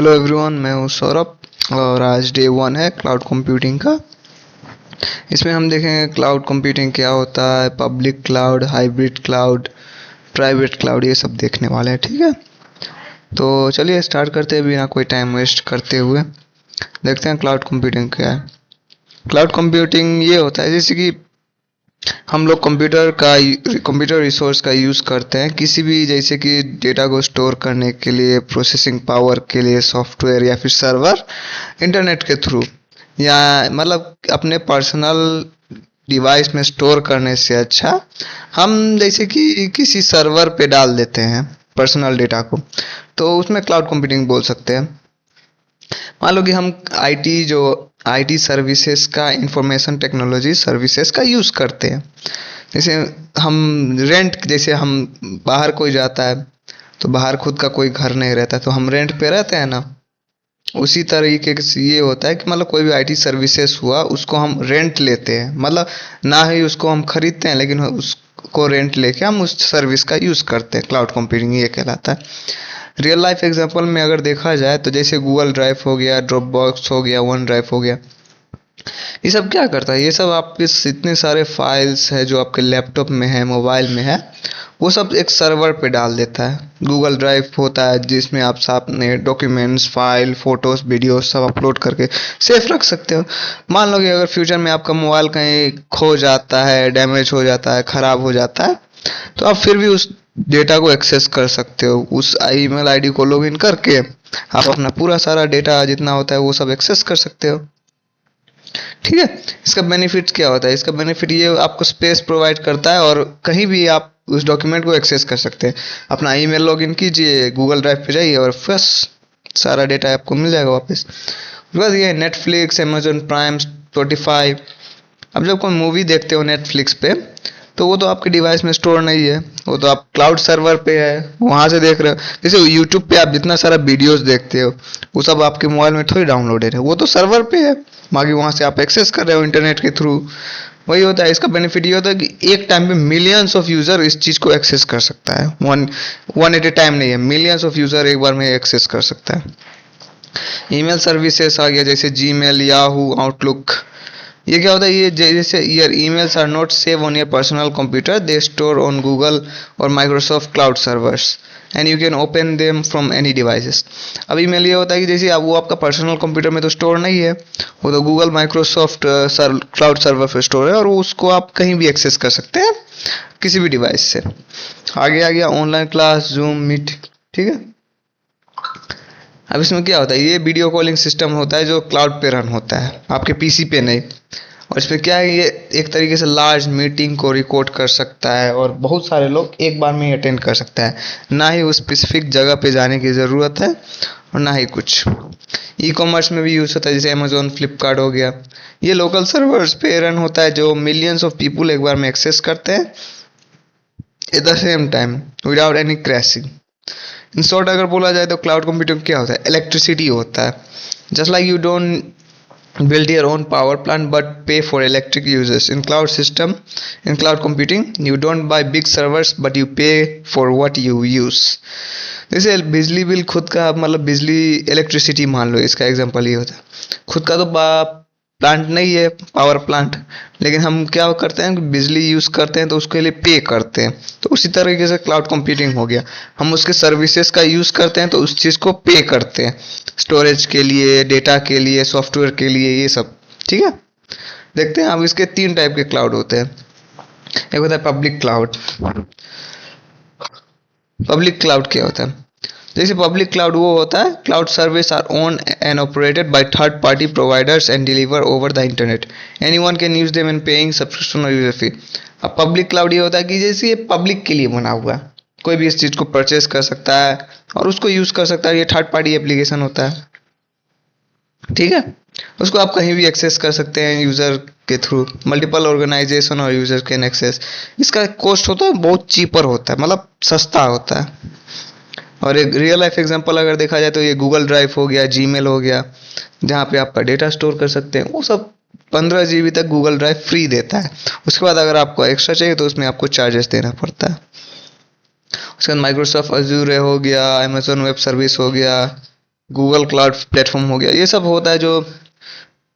Hello everyone, मैं हूँ सौरभ और आज डे 1 है क्लाउड कंप्यूटिंग का। इसमें हम देखेंगे क्लाउड कंप्यूटिंग क्या होता है, public cloud, hybrid cloud, private cloud, ये सब देखने वाले हैं। ठीक है, तो चलिए स्टार्ट करते हैं बिना कोई टाइम वेस्ट करते हुए। देखते हैं क्लाउड कंप्यूटिंग क्या है। क्लाउड कंप्यूटिंग ये होता है जैसे कि हम लोग कंप्यूटर रिसोर्स का यूज़ करते हैं किसी भी, जैसे कि डेटा को स्टोर करने के लिए, प्रोसेसिंग पावर के लिए, सॉफ्टवेयर या फिर सर्वर, इंटरनेट के थ्रू, या मतलब अपने पर्सनल डिवाइस में स्टोर करने से अच्छा हम जैसे कि किसी सर्वर पे डाल देते हैं पर्सनल डेटा को, तो उसमें क्लाउड कंप्यूटिंग बोल सकते हैं। मान लो कि हम आईटी सर्विसेज का, इंफॉर्मेशन टेक्नोलॉजी सर्विसेज का यूज़ करते हैं। जैसे जैसे हम बाहर कोई जाता है तो बाहर खुद का कोई घर नहीं रहता तो हम रेंट पे रहते हैं ना, उसी तरीके से ये होता है कि मतलब कोई भी आईटी सर्विसेज हुआ उसको हम रेंट लेते हैं, मतलब ना ही उसको हम खरीदते हैं लेकिन उसको रेंट लेके हम उस सर्विस का यूज़ करते हैं। क्लाउड कंप्यूटिंग ये कहलाता है। रियल लाइफ एग्जांपल में अगर देखा जाए तो जैसे गूगल ड्राइव हो गया, ड्रॉप बॉक्स हो गया, वन ड्राइव हो गया, ये सब क्या करता है, ये सब आपके इतने सारे फाइल्स है जो आपके लैपटॉप में है, मोबाइल में है, वो सब एक सर्वर पे डाल देता है। गूगल ड्राइव होता है जिसमें आप अपने डॉक्यूमेंट्स, फाइल, फोटोज, वीडियो सब अपलोड करके सेफ रख सकते हो। मान लो कि अगर फ्यूचर में आपका मोबाइल कहीं खो जाता है, डैमेज हो जाता है, ख़राब हो जाता है, तो आप फिर भी उस डेटा को एक्सेस कर सकते हो। उस ईमेल आईडी को लॉगिन करके आप अपना पूरा सारा डेटा जितना होता है वो सब एक्सेस कर सकते हो। ठीक है, इसका बेनिफिट क्या होता है? इसका बेनिफिट ये आपको स्पेस प्रोवाइड करता है और कहीं भी आप उस डॉक्यूमेंट को एक्सेस कर सकते हैं। अपना ईमेल लॉगिन कीजिए, गूगल ड्राइव पे जाइए और बस सारा डेटा आपको मिल जाएगा वापस। उसके बाद ये नेटफ्लिक्स, अमेजोन प्राइम, स्पॉटिफाई, अब जब कोई मूवी देखते हो नेटफ्लिक्स पे तो वो तो आपके डिवाइस में स्टोर नहीं है, वो तो आप क्लाउड सर्वर पे है, वहाँ से देख रहे हो। जैसे यूट्यूब पे आप जितना सारा वीडियोस देखते हो वो सब आपके मोबाइल में थोड़ी डाउनलोडेड है, वो तो सर्वर पे है, बाकी वहाँ से आप एक्सेस कर रहे हो इंटरनेट के थ्रू। वही होता है। इसका बेनिफिट ये होता है कि एक टाइम पे मिलियंस ऑफ यूज़र इस चीज़ को एक्सेस कर सकता है। वन एट ए टाइम नहीं है, मिलियंस ऑफ यूज़र एक बार में एक्सेस कर सकता है। ईमेल सर्विसेज आ गया जैसे जीमेल, याहू, आउटलुक। ये क्या होता है, ये जैसे your emails are not save on your personal computer, they store on Google और Microsoft cloud servers and you can open them from any devices. अब ईमेल ये होता है कि जैसे वो आपका पर्सनल कंप्यूटर में तो स्टोर नहीं है, वो तो गूगल माइक्रोसॉफ्ट क्लाउड सर्वर पर स्टोर है और उसको आप कहीं भी एक्सेस कर सकते हैं किसी भी डिवाइस से। आगे आ गया ऑनलाइन क्लास, जूम, मीट। ठीक है, अब इसमें क्या होता है, ये वीडियो कॉलिंग सिस्टम होता है जो क्लाउड पे रन होता है, आपके पीसी पे नहीं। और इसमें क्या है, ये एक तरीके से लार्ज मीटिंग को रिकॉर्ड कर सकता है और बहुत सारे लोग एक बार में ही अटेंड कर सकता है। ना ही उस स्पेसिफिक जगह पे जाने की ज़रूरत है और ना ही कुछ। ई कॉमर्स में भी यूज़ होता है, जैसे अमेजोन, फ्लिपकार्ट हो गया। ये लोकल सर्वर्स पे रन होता है जो मिलियंस ऑफ पीपुल एक बार में एक्सेस करते हैं at the same time without any crashing. In short अगर बोला जाए तो क्लाउड कंप्यूटिंग क्या होता है, इलेक्ट्रिसिटी होता है। Just like you don't build your own power plant but pay for electric uses, in cloud computing you don't buy big servers but you pay for what you use। जैसे बिजली bill खुद का, मतलब बिजली, electricity मान लो, इसका example ये होता है। खुद का तो प्लांट नहीं है, पावर प्लांट, लेकिन हम क्या करते हैं, बिजली यूज़ करते हैं तो उसके लिए पे करते हैं। तो उसी तरीके से क्लाउड कंप्यूटिंग हो गया, हम उसके सर्विसेज का यूज़ करते हैं तो उस चीज़ को पे करते हैं, स्टोरेज के लिए, डेटा के लिए, सॉफ्टवेयर के लिए, ये सब। ठीक है, देखते हैं। अब इसके 3 टाइप के क्लाउड होते हैं। एक होता है पब्लिक क्लाउड। पब्लिक क्लाउड क्या होता है, जैसे पब्लिक क्लाउड वो होता है, cloud service our own and operated by third party providers and deliver over the internet, anyone can use them and paying subscription और यूजर फी। अब पब्लिक क्लाउड ये होता है कि जैसे ये पब्लिक के लिए बना हुआ है, कोई भी इस चीज़ को परचेज कर सकता है और उसको यूज़ कर सकता है। ये थर्ड पार्टी एप्लीकेशन होता है। ठीक है, उसको आप कहीं भी एक्सेस कर सकते हैं यूज़र के थ्रू, मल्टीपल ऑर्गेनाइजेशन और यूज़र कैन एक्सेस। इसका कॉस्ट होता है बहुत चीपर होता है, मतलब सस्ता होता है। और एक रियल लाइफ एग्जांपल अगर देखा जाए तो ये गूगल ड्राइव हो गया, जीमेल हो गया, जहाँ पे आपका डेटा स्टोर कर सकते हैं, वो सब 15 GB तक गूगल ड्राइव फ्री देता है। उसके बाद अगर आपको एक्स्ट्रा चाहिए तो उसमें आपको चार्जेस देना पड़ता है। उसके बाद माइक्रोसॉफ्ट अजूर हो गया, अमेजोन वेब सर्विस हो गया, गूगल क्लाउड प्लेटफॉर्म हो गया, ये सब होता है जो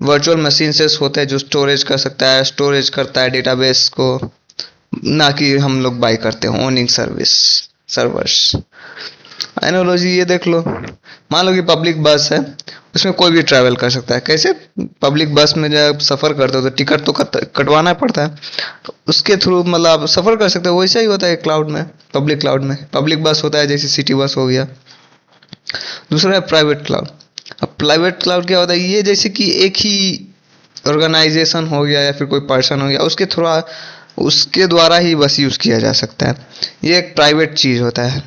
वर्चुअल मशीन से होता है, जो स्टोरेज कर सकता है, स्टोरेज करता है डेटाबेस को, ना कि हम लोग बाई करते हो ओनिंग सर्विस सर्वर्स। एनालॉजी ये देख लो, मान लो कि पब्लिक बस है, उसमें कोई भी ट्रैवल कर सकता है। कैसे? पब्लिक बस में जब सफ़र करते हो तो टिकट तो कटवाना पड़ता है, तो उसके थ्रू मतलब आप सफ़र कर सकते हो। वैसा ही होता है क्लाउड में, पब्लिक क्लाउड में। पब्लिक बस होता है जैसे सिटी बस हो गया। दूसरा है प्राइवेट क्लाउड। अब प्राइवेट क्लाउड क्या होता है? ये जैसे कि एक ही ऑर्गेनाइजेशन हो गया या फिर कोई पर्सन हो गया, उसके द्वारा ही बस यूज़ किया जा सकता है। ये एक प्राइवेट चीज़ होता है।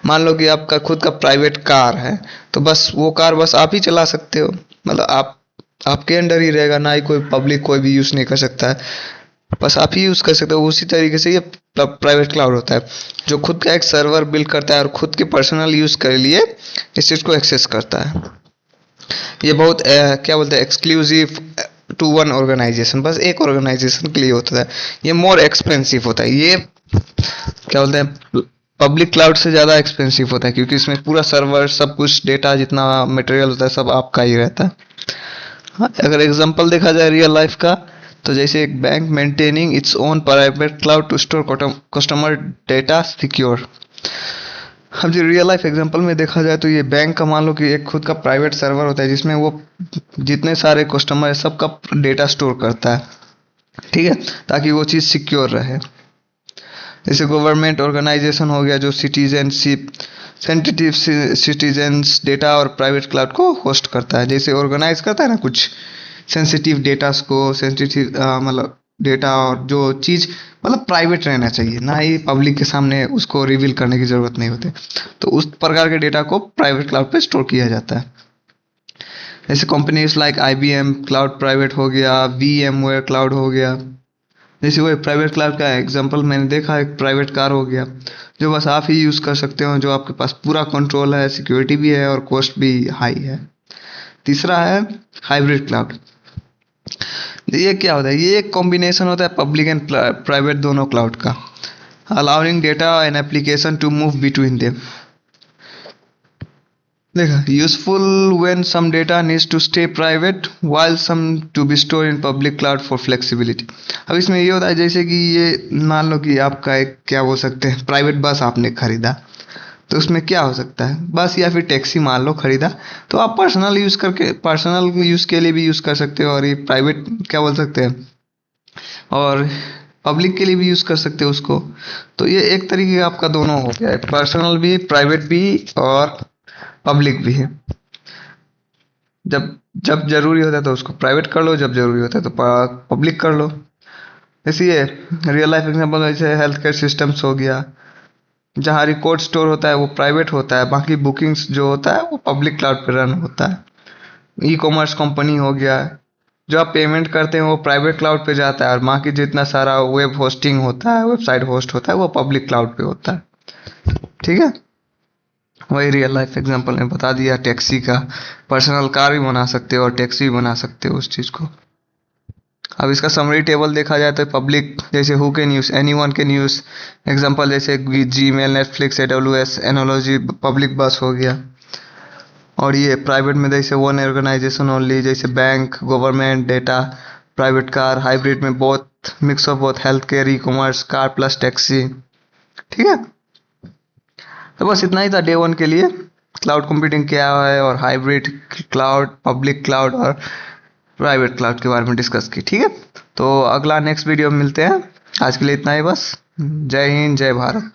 मान लो कि आपका खुद का प्राइवेट कार है, तो बस वो कार बस आप ही चला सकते हो, मतलब आपके अंडर ही रहेगा, ना ही कोई पब्लिक कोई भी यूज़ नहीं कर सकता है, बस आप ही यूज़ कर सकते हो। उसी तरीके से ये प्राइवेट क्लाउड होता है, जो खुद का एक सर्वर बिल्ड करता है और खुद के पर्सनल यूज़ के लिए इस चीज़ को एक्सेस करता है। ये बहुत क्या बोलते हैं, एक्सक्लूसिव टू वन ऑर्गेनाइजेशन, बस एक ऑर्गेनाइजेशन के लिए होता है। ये मोर एक्सपेंसिव होता है, ये क्या बोलते हैं, पब्लिक क्लाउड से ज़्यादा एक्सपेंसिव होता है, क्योंकि इसमें पूरा सर्वर सब कुछ डेटा जितना मटेरियल होता है सब आपका ही रहता है। हाँ, अगर एग्जांपल देखा जाए रियल लाइफ का, तो जैसे एक bank maintaining its own private cloud to store customer data secure. अब जो रियल लाइफ एग्जांपल में देखा जाए तो ये बैंक का मान लो कि एक खुद का प्राइवेट सर्वर होता है, जिसमें वो जितने सारे कस्टमर है सबका डेटा स्टोर करता है, ठीक है, ताकि वो चीज़ सिक्योर रहे। जैसे गवर्नमेंट ऑर्गेनाइजेशन हो गया, जो सिटीजनशिप सेंसिटिव सिटीजन्स डेटा और प्राइवेट क्लाउड को होस्ट करता है। जैसे ऑर्गेनाइज करता है ना कुछ सेंसिटिव डेटास को, सेंसिटिव मतलब डेटा, और जो चीज़ मतलब प्राइवेट रहना चाहिए, ना ही पब्लिक के सामने उसको रिवील करने की ज़रूरत नहीं होती, तो उस प्रकार के डेटा को प्राइवेट क्लाउड पे स्टोर किया जाता है। जैसे companies like IBM cloud private हो गया, VMware क्लाउड हो गया। जैसे वो प्राइवेट क्लाउड का एग्जांपल मैंने देखा, एक प्राइवेट कार हो गया जो बस आप ही यूज़ कर सकते हो, जो आपके पास पूरा कंट्रोल है, सिक्योरिटी भी है और कॉस्ट भी हाई है। तीसरा है हाइब्रिड क्लाउड। ये क्या होता है? ये एक कॉम्बिनेशन होता है पब्लिक एंड प्राइवेट दोनों क्लाउड का, allowing data and application to move between them. देखा, useful when some data needs to stay private while some to be store in public cloud for flexibility. अब इसमें ये होता है जैसे कि ये मान लो कि आपका एक क्या बोल सकते हैं प्राइवेट बस आपने खरीदा, तो उसमें क्या हो सकता है, बस या फिर टैक्सी मान लो खरीदा, तो आप पर्सनल यूज़ के लिए भी यूज़ कर सकते हो, और ये प्राइवेट क्या बोल सकते हैं, और पब्लिक के लिए भी यूज़ कर सकते हो उसको। तो ये एक तरीके का आपका दोनों हो गया है, पर्सनल भी, प्राइवेट भी और पब्लिक भी है। जब जब जरूरी होता है तो उसको प्राइवेट कर लो, जब जरूरी होता है तो पब्लिक कर लो। इसलिए रियल लाइफ एग्जांपल जैसे हेल्थ केयर सिस्टम्स हो गया, जहाँ रिकॉर्ड स्टोर होता है वो प्राइवेट होता है, बाकी बुकिंग्स जो होता है वो पब्लिक क्लाउड पे रन होता है। ई कॉमर्स कंपनी हो गया, जो आप पेमेंट करते हैं वो प्राइवेट क्लाउड पे जाता है, और बाकी जितना सारा वेब होस्टिंग होता है, वेबसाइट होस्ट होता है, वो पब्लिक क्लाउड पे होता है। ठीक है, वही रियल लाइफ एग्जांपल में बता दिया। टैक्सी का पर्सनल कार भी बना सकते हो और टैक्सी भी बना सकते हो उस चीज़ को। अब इसका समरी टेबल देखा जाए तो पब्लिक जैसे who can use, any one can use. Example जैसे Gmail, Netflix, AWS, analogy, public बस हो गया। और ये प्राइवेट में जैसे वन ऑर्गेनाइजेशन ओनली, जैसे bank, government, data, private car, hybrid में both, mix of both, health care, e commerce, car plus taxi. ठीक है, तो बस इतना ही था डे वन के लिए, क्लाउड कंप्यूटिंग क्या है और हाइब्रिड क्लाउड, पब्लिक क्लाउड और प्राइवेट क्लाउड के बारे में डिस्कस की। ठीक है, तो अगला नेक्स्ट वीडियो में मिलते हैं। आज के लिए इतना ही बस। जय हिंद, जय भारत।